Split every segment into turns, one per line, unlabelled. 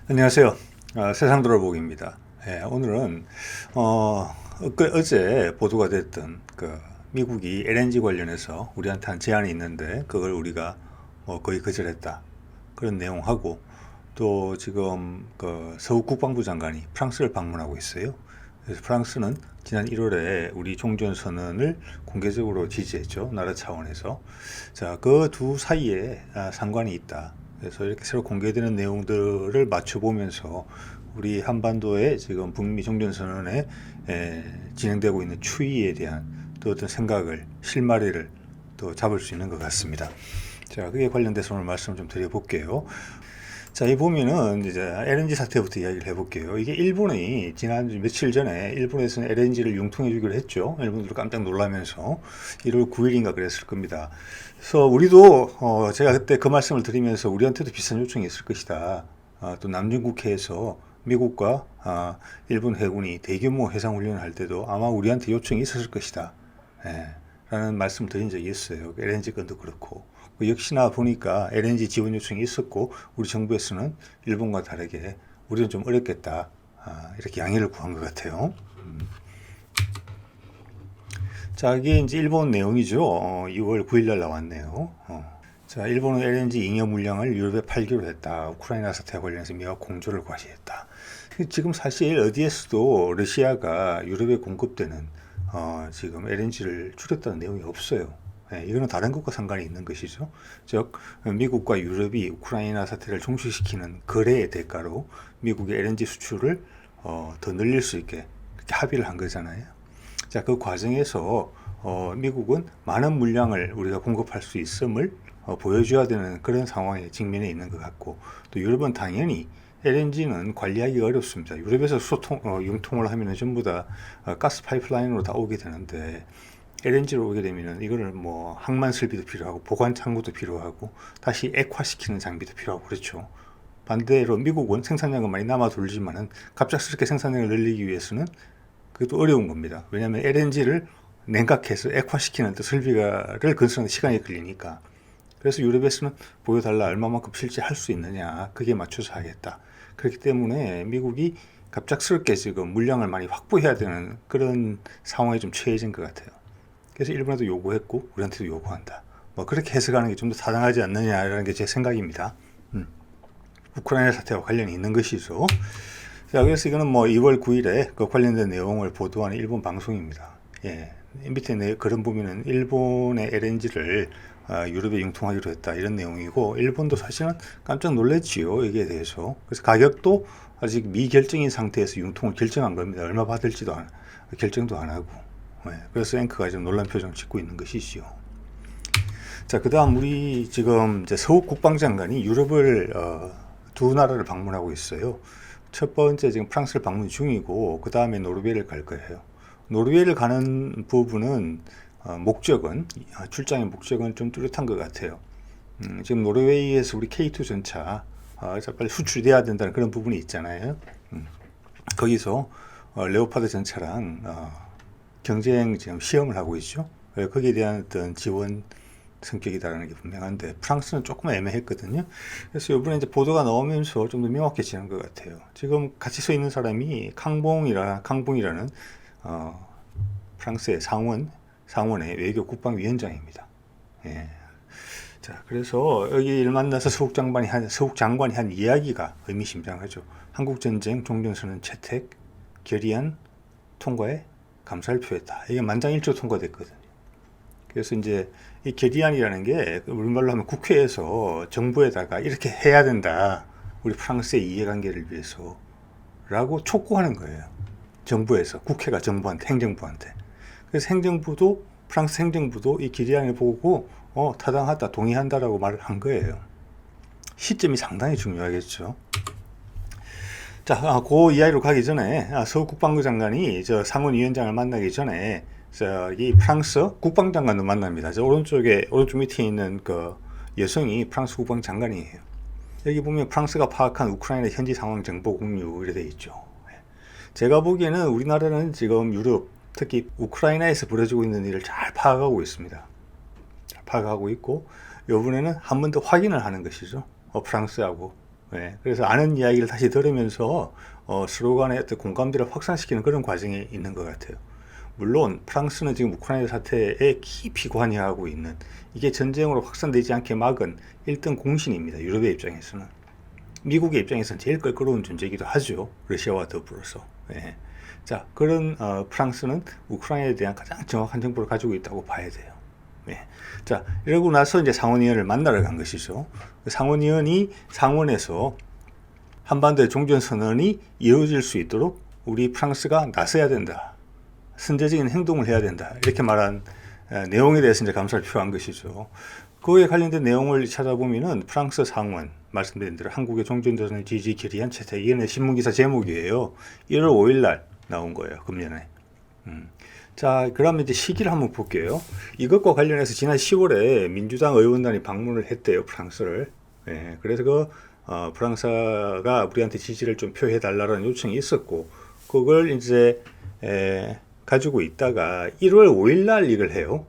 안녕하세요. 세상 돌아보기입니다. 오늘은 어제 보도가 됐던 미국이 LNG 관련해서 우리한테 한 제안이 있는데 그걸 우리가 거의 거절했다 그런 내용하고, 또 지금 서욱 국방부 장관이 프랑스를 방문하고 있어요. 그래서 프랑스는 지난 1월에 우리 종전선언을 공개적으로 지지했죠, 나라 차원에서. 자, 그 두 사이에 상관이 있다. 그래서 이렇게 새로 공개되는 내용들을 맞춰보면서 우리 한반도의 지금 북미 종전선언에 진행되고 있는 추이에 대한 또 어떤 생각을, 실마리를 또 잡을 수 있는 것 같습니다. 자, 그에 관련돼서 오늘 말씀을 좀 드려볼게요. 자, 이 보면은 이제 LNG 사태부터 이야기를 해볼게요. 이게 일본이 지난 며칠 전에 일본에서는 LNG를 융통해 주기로 했죠. 일본들도 깜짝 놀라면서 1월 9일인가 그랬을 겁니다. 그래서 우리도 제가 그때 그 말씀을 드리면서 우리한테도 비슷한 요청이 있을 것이다. 또 남중국해에서 미국과 일본 해군이 대규모 해상훈련을 할 때도 아마 우리한테 요청이 있었을 것이다. 예, 라는 말씀을 드린 적이 있어요. LNG 건도 그렇고. 역시나 보니까 LNG 지원 요청이 있었고, 우리 정부에서는 일본과 다르게 우리는 좀 어렵겠다, 이렇게 양해를 구한 것 같아요. 자, 이게 이제 일본 내용이죠. 6월 9일 날 나왔네요. 자, 일본은 LNG 잉여 물량을 유럽에 팔기로 했다. 우크라이나 사태와 관련해서 미국 공조를 과시했다. 지금 사실 어디에서도 러시아가 유럽에 공급되는 지금 LNG를 줄였다는 내용이 없어요. 이거는 다른 것과 상관이 있는 것이죠. 즉, 미국과 유럽이 우크라이나 사태를 종식시키는 거래의 대가로 미국의 LNG 수출을 더 늘릴 수 있게 그렇게 합의를 한 거잖아요. 자, 그 과정에서 미국은 많은 물량을 우리가 공급할 수 있음을 보여줘야 되는 그런 상황에 직면해 있는 것 같고, 또 유럽은 당연히 LNG는 관리하기가 어렵습니다. 유럽에서 융통을 하면 전부 다 가스 파이프라인으로 다 오게 되는데, LNG로 오게 되면 이거를 뭐 항만 설비도 필요하고 보관 창고도 필요하고 다시 액화시키는 장비도 필요하고 그렇죠. 반대로 미국은 생산량은 많이 남아 돌지만은 갑작스럽게 생산량을 늘리기 위해서는 그것도 어려운 겁니다. 왜냐하면 LNG를 냉각해서 액화시키는 설비를 건설하는 시간이 걸리니까. 그래서 유럽에서는 보여달라, 얼마만큼 실제 할 수 있느냐, 그게 맞춰서 하겠다. 그렇기 때문에 미국이 갑작스럽게 지금 물량을 많이 확보해야 되는 그런 상황에 좀 처해진 것 같아요. 그래서 일본에도 요구했고 우리한테도 요구한다. 뭐 그렇게 해석하는 게 좀 더 타당하지 않느냐라는 게 제 생각입니다. 우크라이나 사태와 관련이 있는 것이죠. 자, 그래서 이거는 뭐 2월 9일에 그 관련된 내용을 보도하는 일본 방송입니다. 예, 밑에 그런 보면은 일본의 LNG를 유럽에 융통하기로 했다, 이런 내용이고, 일본도 사실은 깜짝 놀랐지요, 여기에 대해서. 그래서 가격도 아직 미결정인 상태에서 융통을 결정한 겁니다. 얼마 받을지도 결정도 안 하고. 그래서 앵커가 좀 놀란 표정 짓고 있는 것이지요. 자, 그 다음 우리 지금 이제 서욱 국방장관이 유럽을 두 나라를 방문하고 있어요. 첫 번째 지금 프랑스를 방문 중이고, 그 다음에 노르웨이를 갈 거예요. 노르웨이를 가는 부분은 출장의 목적은 좀 뚜렷한 것 같아요. 지금 노르웨이에서 우리 K2 전차 빨리 수출이 돼야 된다는 그런 부분이 있잖아요. 거기서 레오파드 전차랑 경쟁 지금 시험을 하고 있죠. 거기에 대한 어떤 지원 성격이다라는 게 분명한데, 프랑스는 조금 애매했거든요. 그래서 이번에 이제 보도가 나오면서 좀 더 명확해지는 것 같아요. 지금 같이 서 있는 사람이 강봉이라는 프랑스의 상원의 외교 국방위원장입니다. 예. 자, 그래서 여기 만나서 서욱 장관이 한 이야기가 의미심장하죠. 한국 전쟁 종전선언 채택 결의안 통과에 감사를 표했다. 이게 만장일치로 통과됐거든요. 그래서 이제 이 결의안이라는 게 우리말로 하면 국회에서 정부에다가 이렇게 해야 된다, 우리 프랑스의 이해관계를 위해서 라고 촉구하는 거예요. 정부에서, 국회가 정부한테, 행정부한테. 그래서 프랑스 행정부도 이 결의안을 보고 타당하다, 동의한다라고 말을 한 거예요. 시점이 상당히 중요하겠죠. 자, 그 이야기로 가기 전에 서욱 국방부 장관이 저 상원위원장을 만나기 전에 이 프랑스 국방장관도 만납니다. 오른쪽 밑에 있는 그 여성이 프랑스 국방장관이에요. 여기 보면 프랑스가 파악한 우크라이나 현지 상황 정보 공유 이렇게 돼 있죠. 제가 보기에는 우리나라는 지금 유럽, 특히 우크라이나에서 벌어지고 있는 일을 잘 파악하고 있습니다. 잘 파악하고 있고, 이번에는 한 번 더 확인을 하는 것이죠. 프랑스하고 네, 그래서 아는 이야기를 다시 들으면서 서로 간의 어떤 공감대를 확산시키는 그런 과정에 있는 것 같아요. 물론 프랑스는 지금 우크라이나 사태에 깊이 관여하고 있는, 이게 전쟁으로 확산되지 않게 막은 1등 공신입니다. 유럽의 입장에서는. 미국의 입장에서는 제일 껄끄러운 존재이기도 하죠. 러시아와 더불어서. 예. 자, 그런 프랑스는 우크라이나에 대한 가장 정확한 정보를 가지고 있다고 봐야 돼요. 예. 자, 이러고 나서 이제 상원의원을 만나러 간 것이죠. 상원의원이 상원에서 한반도의 종전선언이 이루어질 수 있도록 우리 프랑스가 나서야 된다. 선제적인 행동을 해야 된다. 이렇게 말한 내용에 대해서 이제 감사를 표한 것이죠. 그에 관련된 내용을 찾아보면은 프랑스 상원, 말씀드린 대로 한국의 종전선언 지지 결의안 채택, 이게 신문기사 제목이에요. 1월 5일 날 나온 거예요. 금년에. 자, 그러면 이제 시기를 한번 볼게요. 이것과 관련해서 지난 10월에 민주당 의원단이 방문을 했대요, 프랑스를. 예, 그래서 프랑스가 우리한테 지지를 좀 표해 달라는 요청이 있었고, 그걸 이제 가지고 있다가 1월 5일 날 이걸 해요.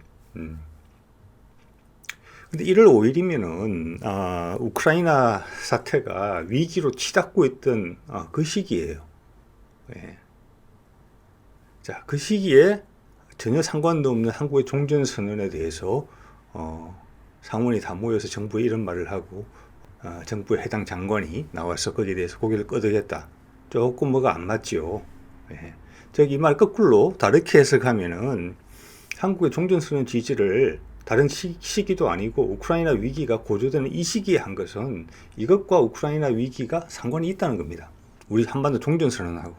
근데 1월 5일이면은 우크라이나 사태가 위기로 치닫고 있던 그 시기예요. 예. 자, 그 시기에 전혀 상관도 없는 한국의 종전선언에 대해서 상원이 다 모여서 정부에 이런 말을 하고 정부의 해당 장관이 나와서 거기에 대해서 고개를 끄덕였다. 조금 뭐가 안 맞죠. 예. 저기 이 말 거꾸로 다르게 해석하면은 한국의 종전선언 지지를 다른 시기도 아니고 우크라이나 위기가 고조되는 이 시기에 한 것은 이것과 우크라이나 위기가 상관이 있다는 겁니다. 우리 한반도 종전선언하고.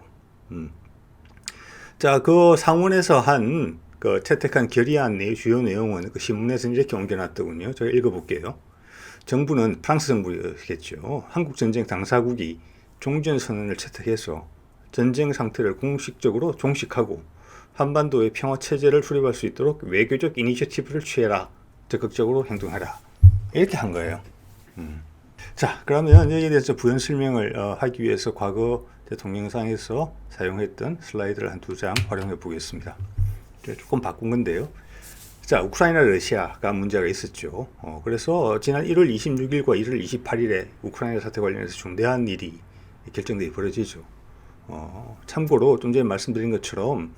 자, 그 상원에서 한 그 채택한 결의안 내 주요 내용은 그 신문에서 이렇게 옮겨놨더군요. 제가 읽어볼게요. 정부는 프랑스 정부겠죠. 한국 전쟁 당사국이 종전선언을 채택해서 전쟁 상태를 공식적으로 종식하고 한반도의 평화체제를 수립할 수 있도록 외교적 이니셔티브를 취해라. 적극적으로 행동하라. 이렇게 한 거예요. 자, 그러면 여기에 대해서 부연 설명을 하기 위해서 과거 동영상에서 사용했던 슬라이드를 한 2장 활용해 보겠습니다. 조금 바꾼 건데요. 자, 우크라이나 러시아가 문제가 있었죠. 그래서 지난 1월 26일과 1월 28일에 우크라이나 사태 관련해서 중대한 일이 결정되어 벌어지죠. 참고로 좀 전에 말씀드린 것처럼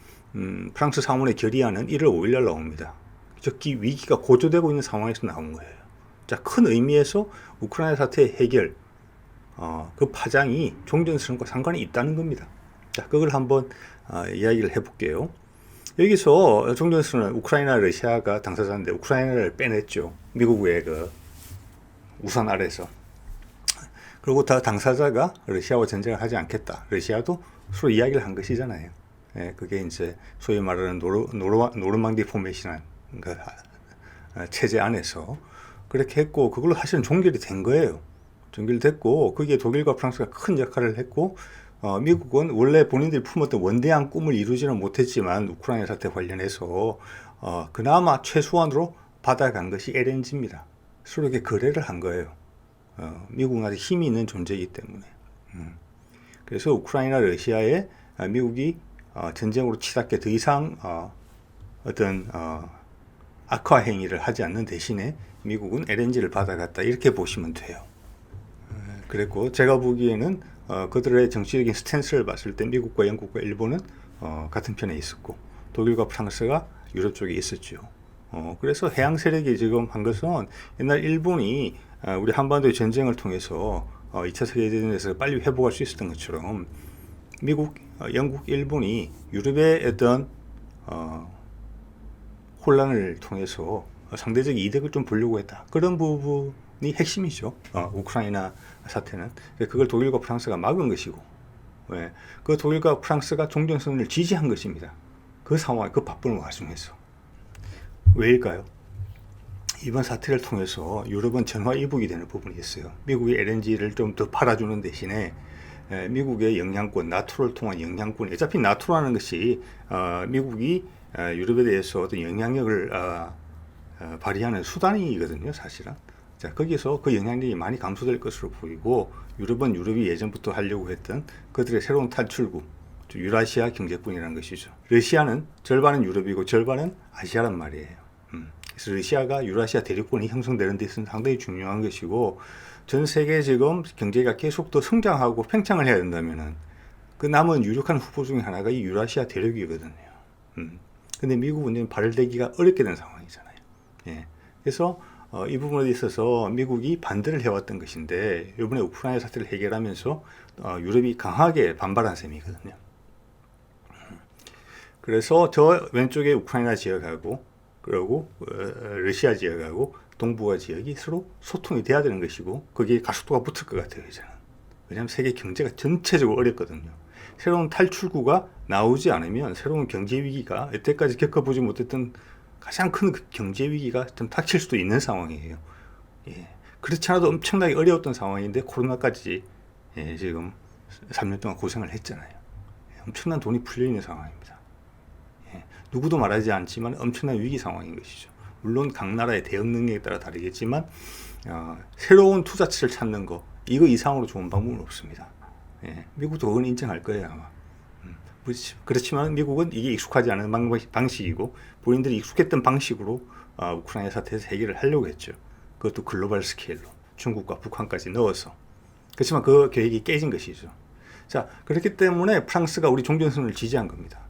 프랑스 상원의 결의안은 1월 5일 날 나옵니다. 즉 위기가 고조되고 있는 상황에서 나온 거예요. 자, 큰 의미에서 우크라이나 사태의 해결, 그 파장이 종전선언과 상관이 있다는 겁니다. 자, 그걸 한번 이야기를 해볼게요. 여기서 종전선언, 우크라이나 러시아가 당사자인데 우크라이나를 빼냈죠. 미국의 그 우산 아래서. 그리고 다 당사자가 러시아와 전쟁을 하지 않겠다. 러시아도 서로 이야기를 한 것이잖아요. 예, 그게 이제 소위 말하는 노르망디 포메이션한 그 체제 안에서 그렇게 했고, 그걸로 사실은 종결이 된 거예요. 종결됐고, 거기에 독일과 프랑스가 큰 역할을 했고, 미국은 원래 본인들이 품었던 원대한 꿈을 이루지는 못했지만 우크라이나 사태 관련해서 그나마 최소한으로 받아간 것이 LNG입니다. 서로 이렇게 거래를 한 거예요. 미국은 아주 힘이 있는 존재이기 때문에. 그래서 우크라이나 러시아에 미국이 전쟁으로 치닫게 더 이상 어떤 악화 행위를 하지 않는 대신에 미국은 LNG를 받아갔다, 이렇게 보시면 돼요. 그랬고, 제가 보기에는 그들의 정치적인 스탠스를 봤을 때 미국과 영국과 일본은 같은 편에 있었고, 독일과 프랑스가 유럽 쪽에 있었죠. 그래서 해양 세력이 지금 한 것은 옛날 일본이 우리 한반도의 전쟁을 통해서 2차 세계대전에서 빨리 회복할 수 있었던 것처럼 미국, 영국, 일본이 유럽의 어떤 혼란을 통해서 상대적 이득을 좀 보려고 했다. 그런 부분이 핵심이죠. 우크라이나 사태는. 그걸 독일과 프랑스가 막은 것이고, 예, 그 독일과 프랑스가 종전선언을 지지한 것입니다. 그 상황, 그 바쁨을 와중해서. 왜일까요? 이번 사태를 통해서 유럽은 전화위복이 되는 부분이 있어요. 미국이 LNG를 좀 더 팔아주는 대신에 미국의 영향권, 나토를 통한 영향권, 어차피 나토라는 것이 미국이 유럽에 대해서 어떤 영향력을 발휘하는 수단이거든요, 사실은. 자, 거기서 그 영향력이 많이 감소될 것으로 보이고, 유럽은 유럽이 예전부터 하려고 했던 그들의 새로운 탈출구, 유라시아 경제권이라는 것이죠. 러시아는 절반은 유럽이고 절반은 아시아란 말이에요. 그래서 러시아가 유라시아 대륙권이 형성되는 데 있어서 상당히 중요한 것이고, 전 세계 지금 경제가 계속 더 성장하고 팽창을 해야 된다면은 그 남은 유력한 후보 중에 하나가 이 유라시아 대륙이거든요. 근데 미국은 지금 발을 대기가 어렵게 된 상황이잖아요. 예. 그래서 이 부분에 있어서 미국이 반대를 해왔던 것인데, 이번에 우크라이나 사태를 해결하면서 유럽이 강하게 반발한 셈이거든요. 그래서 저 왼쪽에 우크라이나 지역하고, 그리고 러시아 지역하고 동북아 지역이 서로 소통이 돼야 되는 것이고, 거기에 가속도가 붙을 것 같아요, 이제는. 왜냐하면 세계 경제가 전체적으로 어렵거든요. 새로운 탈출구가 나오지 않으면 새로운 경제 위기가 여태까지 겪어보지 못했던 가장 큰 경제 위기가 좀 닥칠 수도 있는 상황이에요. 예. 그렇지 않아도 엄청나게 어려웠던 상황인데 코로나까지 지금 3년 동안 고생을 했잖아요. 엄청난 돈이 풀려 있는 상황입니다. 예. 누구도 말하지 않지만 엄청난 위기 상황인 것이죠. 물론 각 나라의 대응 능력에 따라 다르겠지만 새로운 투자처를 찾는 거, 이거 이상으로 좋은 방법은 없습니다. 예. 미국도 그건 인정할 거예요, 아마. 그렇지만 미국은 이게 익숙하지 않은 방식이고, 본인들이 익숙했던 방식으로 우크라이나 사태에서 해결을 하려고 했죠. 그것도 글로벌 스케일로 중국과 북한까지 넣어서. 그렇지만 그 계획이 깨진 것이죠. 자, 그렇기 때문에 프랑스가 우리 종전선언을 지지한 겁니다.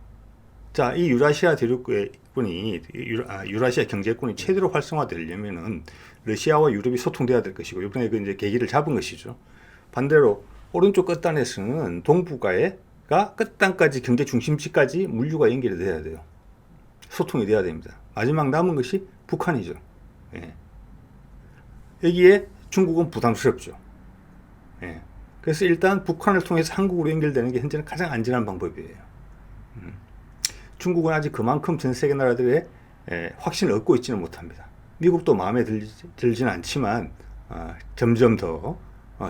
자, 이 유라시아 대륙군이 유라시아 경제권이 최대로 활성화되려면은 러시아와 유럽이 소통돼야 될 것이고, 이번에 그 이제 계기를 잡은 것이죠. 반대로 오른쪽 끝단에서는 동북아가 끝단까지 경제 중심지까지 물류가 연결이 돼야 돼요. 소통이 돼야 됩니다. 마지막 남은 것이 북한이죠. 예. 여기에 중국은 부담스럽죠. 예. 그래서 일단 북한을 통해서 한국으로 연결되는 게 현재는 가장 안전한 방법이에요. 중국은 아직 그만큼 전 세계 나라들의 확신을 얻고 있지는 못합니다. 미국도 마음에 들지는 않지만 점점 더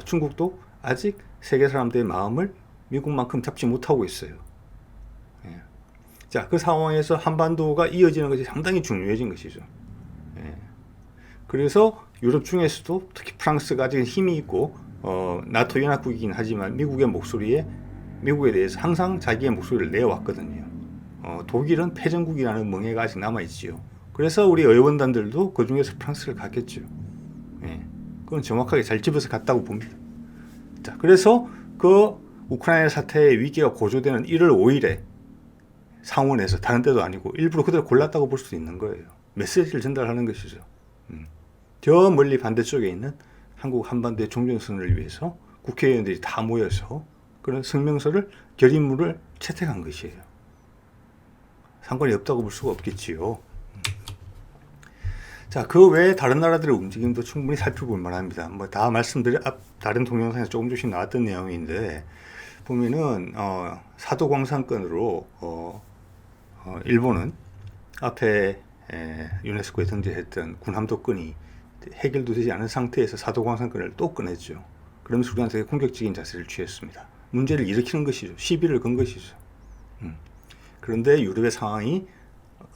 중국도 아직 세계 사람들의 마음을 미국만큼 잡지 못하고 있어요. 예. 자, 그 상황에서 한반도가 이어지는 것이 상당히 중요해진 것이죠. 예. 그래서 유럽 중에서도 특히 프랑스가 아직 힘이 있고 나토 연합국이긴 하지만 미국에 대해서 항상 자기의 목소리를 내왔거든요. 독일은 패전국이라는 멍해가 아직 남아있지요. 그래서 우리 의원단들도 그 중에서 프랑스를 갔겠죠. 예. 그건 정확하게 잘 집어서 갔다고 봅니다. 자, 그래서 그 우크라이나 사태의 위기가 고조되는 1월 5일에 상원에서, 다른 데도 아니고 일부러 그대로 골랐다고 볼 수도 있는 거예요. 메시지를 전달하는 것이죠. 저 멀리 반대쪽에 있는 한국 한반도의 종전선언을 위해서 국회의원들이 다 모여서 그런 성명서를, 결의문을 채택한 것이에요. 상관이 없다고 볼 수가 없겠지요. 자, 그 외에 다른 나라들의 움직임도 충분히 살펴볼 만합니다. 뭐 다 다른 동영상에서 조금씩 나왔던 내용인데, 보면은 사도광산권으로 일본은 앞에 유네스코에 등재했던 군함도권이 해결도 되지 않은 상태에서 사도광산권을 또 꺼냈죠. 그러면서 우리한테 공격적인 자세를 취했습니다. 문제를 일으키는 것이죠. 시비를 건 것이죠. 그런데 유럽의 상황이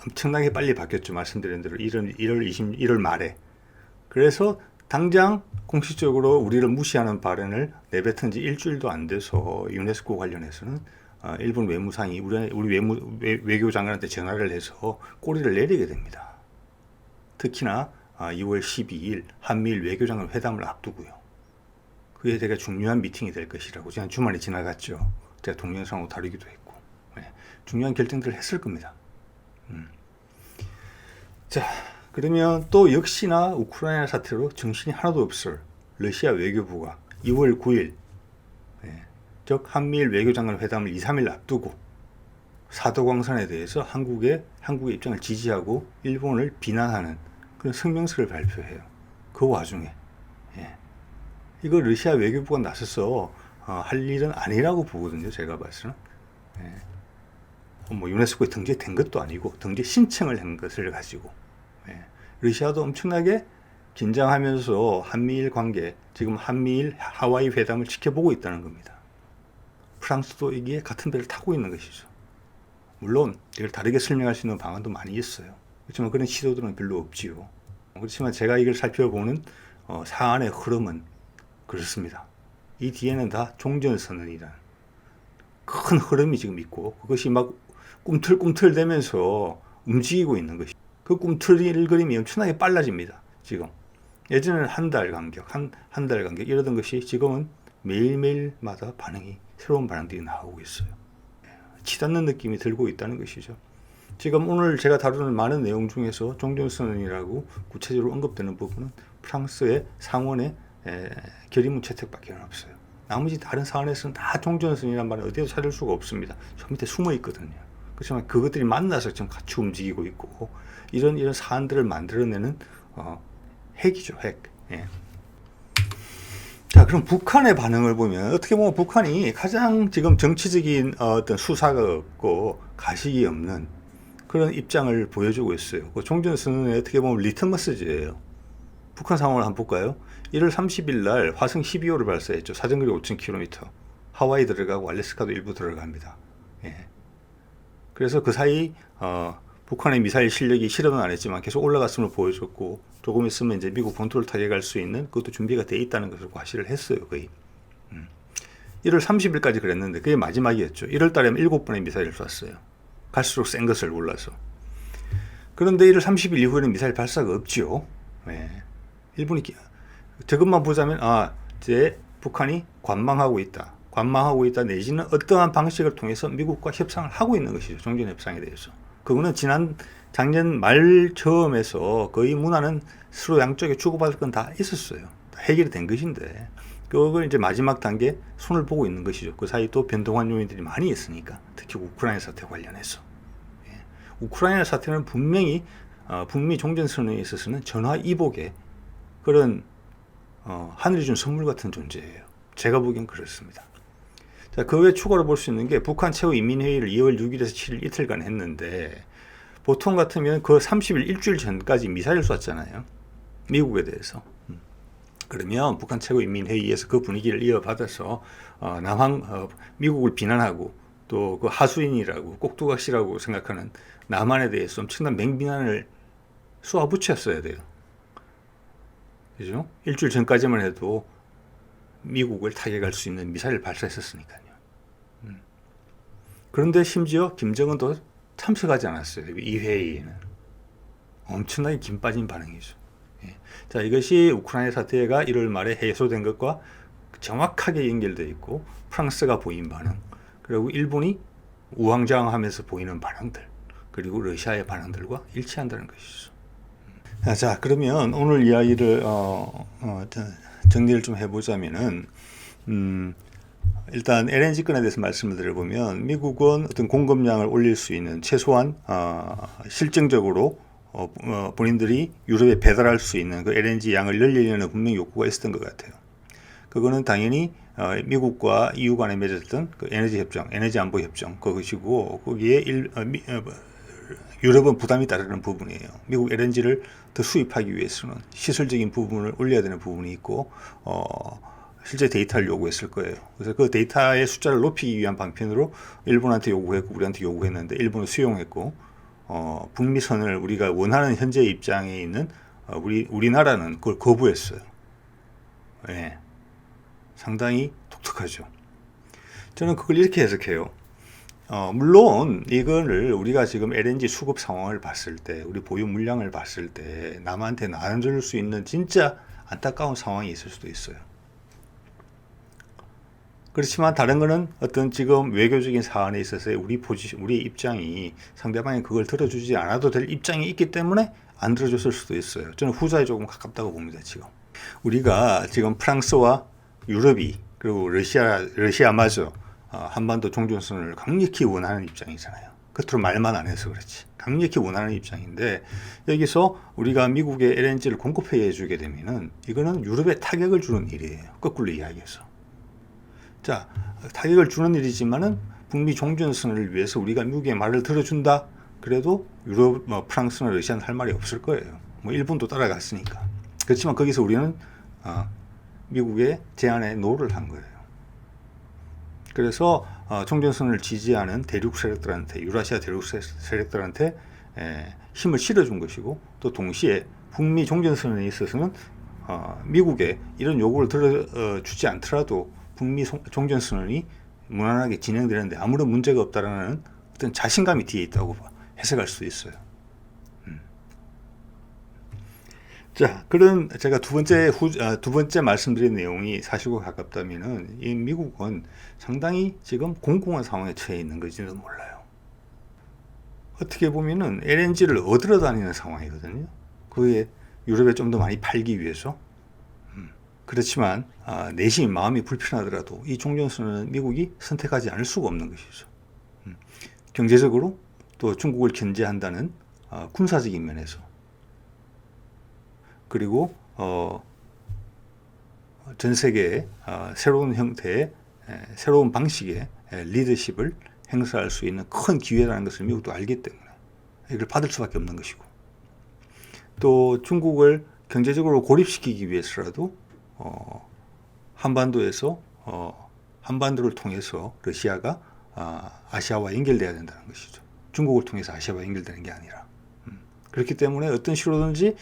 엄청나게 빨리 바뀌었죠. 말씀드린 대로 1월 말에. 그래서 당장 공식적으로 우리를 무시하는 발언을 내뱉은 지 일주일도 안 돼서 유네스코 관련해서는 일본 외무상이 우리 외교장관한테 전화를 해서 꼬리를 내리게 됩니다. 특히나 2월 12일 한미일 외교장관 회담을 앞두고요. 그게 되게 중요한 미팅이 될 것이라고 지난 주말에 지나갔죠. 제가 동영상으로 다루기도 했고. 중요한 결정들을 했을 겁니다. 자, 그러면 또 역시나 우크라이나 사태로 정신이 하나도 없을 러시아 외교부가 2월 9일 즉 한미일 외교장관 회담을 2, 3일 앞두고 사도광산에 대해서 한국의 입장을 지지하고 일본을 비난하는 그런 성명서를 발표해요. 그 와중에 이거 러시아 외교부가 나서서 할 일은 아니라고 보거든요. 제가 봐서는. 뭐 유네스코에 등재된 것도 아니고 등재 신청을 한 것을 가지고 러시아도 엄청나게 긴장하면서 한미일 관계, 지금 한미일 하와이 회담을 지켜보고 있다는 겁니다. 프랑스도 여기에 같은 배를 타고 있는 것이죠. 물론 이걸 다르게 설명할 수 있는 방안도 많이 있어요. 그렇지만 그런 시도들은 별로 없지요. 그렇지만 제가 이걸 살펴보는 사안의 흐름은 그렇습니다. 이 뒤에는 다 종전선언이라는 큰 흐름이 지금 있고, 그것이 막 꿈틀꿈틀대면서 움직이고 있는 것이. 그 꿈틀 그림이 엄청나게 빨라집니다. 지금 예전에는 한 달 간격, 한 달 간격 이러던 것이 지금은 매일매일마다 새로운 반응들이 나오고 있어요. 치닫는 느낌이 들고 있다는 것이죠. 지금 오늘 제가 다루는 많은 내용 중에서 종전선언이라고 구체적으로 언급되는 부분은 프랑스의 상원의 결의문 채택밖에 없어요. 나머지 다른 사안에서는 다 종전선언이라는 말은 어디에도 찾을 수가 없습니다. 저 밑에 숨어 있거든요. 그렇지만 그것들이 만나서 지금 같이 움직이고 있고 이런 사안들을 만들어내는 핵이죠, 핵. 예. 자, 그럼 북한의 반응을 보면 어떻게 보면 북한이 가장 지금 정치적인 어떤 수사가 없고 가식이 없는 그런 입장을 보여주고 있어요. 그 종전선언에 어떻게 보면 리트머스지예요. 북한 상황을 한번 볼까요? 1월 30일 날 화성 12호를 발사했죠. 사정거리 5,000km. 하와이 들어가고 알래스카도 일부 들어갑니다. 예. 그래서 그 사이 북한의 미사일 실력이 실험은 안 했지만 계속 올라갔음을 보여줬고 조금 있으면 이제 미국 본토를 타격할 수 있는 그것도 준비가 돼 있다는 것을 과시를 했어요. 거의 1월 30일까지 그랬는데 그게 마지막이었죠. 1월 달에는 7번의 미사일을 쐈어요. 갈수록 센 것을 몰라서. 그런데 1월 30일 이후에는 미사일 발사가 없지요. 네. 일본이 저것만 보자면 이제 북한이 관망하고 있다 내지는 어떠한 방식을 통해서 미국과 협상을 하고 있는 것이죠. 종전 협상에 대해서. 그거는 작년 말 처음에서 거의 문화는 서로 양쪽에 주고받을 건 다 있었어요. 다 해결이 된 것인데 그걸 이제 마지막 단계 손을 보고 있는 것이죠. 그 사이 또 변동한 요인들이 많이 있으니까 특히 우크라이나 사태 관련해서. 예. 우크라이나 사태는 분명히 북미 종전선언에 있어서는 전화위복의 그런 하늘이 준 선물 같은 존재예요. 제가 보기엔 그렇습니다. 자, 그 외에 추가로 볼 수 있는 게 북한 최고인민회의를 2월 6일에서 7일 이틀간 했는데 보통 같으면 그 30일 일주일 전까지 미사일 쐈잖아요. 미국에 대해서. 그러면 북한 최고인민회의에서 그 분위기를 이어받아서 미국을 비난하고 또 그 하수인이라고 꼭두각시라고 생각하는 남한에 대해서 엄청난 맹비난을 쏘아붙였어야 돼요. 그죠? 일주일 전까지만 해도 미국을 타격할 수 있는 미사일을 발사했었으니까요. 그런데 심지어 김정은도 참석하지 않았어요. 이 회의에는. 엄청나게 김 빠진 반응이죠. 예. 자, 이것이 우크라이나 사태가 1월 말에 해소된 것과 정확하게 연결되어 있고 프랑스가 보인 반응, 그리고 일본이 우왕좌왕하면서 보이는 반응들, 그리고 러시아의 반응들과 일치한다는 것이죠. 자, 그러면 오늘 이야기를 정리를 좀 해보자면은 일단 LNG 건에 대해서 말씀을 드려보면 미국은 어떤 공급량을 올릴 수 있는 최소한 실증적으로 본인들이 유럽에 배달할 수 있는 그 LNG 양을 늘리려는 분명히 욕구가 있었던 것 같아요. 그거는 당연히 미국과 EU 간에 맺었던 그 에너지 협정, 에너지 안보 협정 그것이고 거기에 유럽은 부담이 따르는 부분이에요. 미국 LNG를 더 수입하기 위해서는 시설적인 부분을 올려야 되는 부분이 있고 실제 데이터를 요구했을 거예요. 그래서 그 데이터의 숫자를 높이기 위한 방편으로 일본한테 요구했고 우리한테 요구했는데 일본은 수용했고 북미선을 우리가 원하는 현재 입장에 있는 우리나라는 그걸 거부했어요. 네. 상당히 독특하죠. 저는 그걸 이렇게 해석해요. 물론 이거를 우리가 지금 LNG 수급 상황을 봤을 때 우리 보유 물량을 봤을 때 남한테 나눠줄 수 있는 진짜 안타까운 상황이 있을 수도 있어요. 그렇지만 다른 거는 어떤 지금 외교적인 사안에 있어서의 우리 입장이 상대방이 그걸 들어주지 않아도 될 입장이 있기 때문에 안 들어줬을 수도 있어요. 저는 후자에 조금 가깝다고 봅니다. 지금 우리가 지금 프랑스와 유럽이 그리고 러시아마저 한반도 종전선언을 강력히 원하는 입장이잖아요. 겉으로 말만 안 해서 그렇지. 강력히 원하는 입장인데 여기서 우리가 미국에 LNG를 공급해 주게 되면은 이거는 유럽에 타격을 주는 일이에요. 거꾸로 이야기해서. 자, 타격을 주는 일이지만은 북미 종전선언을 위해서 우리가 미국의 말을 들어준다. 그래도 유럽, 프랑스나 러시아는 할 말이 없을 거예요. 일본도 따라갔으니까. 그렇지만 거기서 우리는 미국의 제안에 노를 한 거예요. 그래서 종전선언을 지지하는 대륙 세력들한테, 유라시아 대륙 세력들한테 힘을 실어준 것이고 또 동시에 북미 종전선언에 있어서는 미국의 이런 요구를 들어주지 않더라도 북미 종전선언이 무난하게 진행되는데 아무런 문제가 없다라는 어떤 자신감이 뒤에 있다고 해석할 수도 있어요. 자, 그런 제가 두 번째 말씀드린 내용이 사실과 가깝다면은 이 미국은 상당히 지금 공공한 상황에 처해 있는 건지도 몰라요. 어떻게 보면은 LNG를 얻으러 다니는 상황이거든요. 그게 유럽에 좀 더 많이 팔기 위해서. 그렇지만 내심 마음이 불편하더라도 이 종전선언은 미국이 선택하지 않을 수가 없는 것이죠. 경제적으로 또 중국을 견제한다는 군사적인 면에서 그리고 전 세계의 새로운 형태의 새로운 방식의 리더십을 행사할 수 있는 큰 기회라는 것을 미국도 알기 때문에 이걸 받을 수밖에 없는 것이고 또 중국을 경제적으로 고립시키기 위해서라도 한반도에서 한반도를 통해서 러시아가 아시아와 연결돼야 된다는 것이죠. 중국을 통해서 아시아와 연결되는 게 아니라 그렇기 때문에 어떤 식으로든지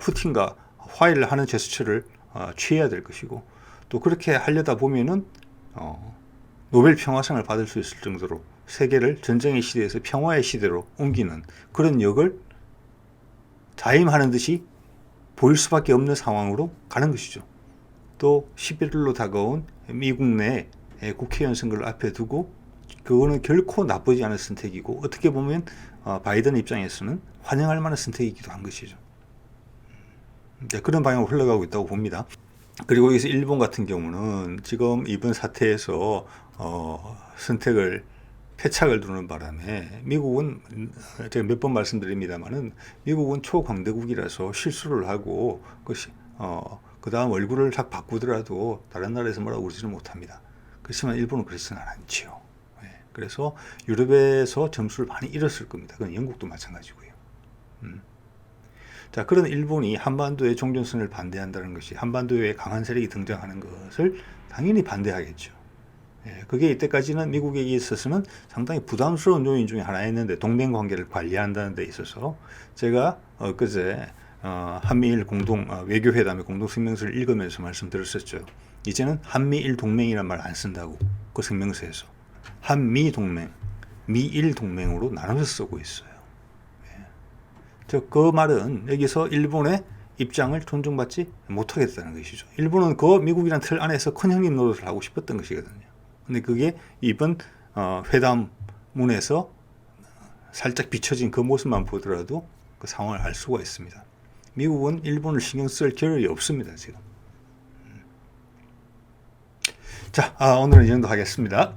푸틴과 화해를 하는 제스처를 취해야 될 것이고 또 그렇게 하려다 보면은 노벨 평화상을 받을 수 있을 정도로 세계를 전쟁의 시대에서 평화의 시대로 옮기는 그런 역을 자임하는 듯이 보일 수밖에 없는 상황으로 가는 것이죠. 또 11월로 다가온 미국 내 국회의원 선거를 앞에 두고 그거는 결코 나쁘지 않은 선택이고 어떻게 보면 바이든 입장에서는 환영할 만한 선택이기도 한 것이죠. 그런 방향으로 흘러가고 있다고 봅니다. 그리고 여기서 일본 같은 경우는 지금 이번 사태에서 선택을 패착을 두는 바람에 미국은 제가 몇 번 말씀드립니다만은 미국은 초강대국이라서 실수를 하고 그 다음 얼굴을 딱 바꾸더라도 다른 나라에서 뭐라고 그러지는 못합니다. 그렇지만 일본은 그렇지는 않지요. 그래서 유럽에서 점수를 많이 잃었을 겁니다. 그건 영국도 마찬가지고요. 자, 그런 일본이 한반도의 종전선을 반대한다는 것이 한반도에 강한 세력이 등장하는 것을 당연히 반대하겠죠. 그게 이때까지는 미국에 있어서는 상당히 부담스러운 요인 중에 하나였는데 동맹 관계를 관리한다는 데 있어서 제가 엊그제 한미일 공동 외교회담의 공동성명서를 읽으면서 말씀드렸었죠. 이제는 한미일 동맹이란 말 안 쓴다고 그 성명서에서 한미 동맹, 미일 동맹으로 나눠서 쓰고 있어요. 그 말은 여기서 일본의 입장을 존중받지 못하겠다는 것이죠. 일본은 그 미국이라는 틀 안에서 큰 형님 노릇을 하고 싶었던 것이거든요. 근데 그게 이번 회담문에서 살짝 비춰진 그 모습만 보더라도 그 상황을 알 수가 있습니다. 미국은 일본을 신경 쓸 겨를이 없습니다, 지금. 자, 오늘은 이 정도 하겠습니다.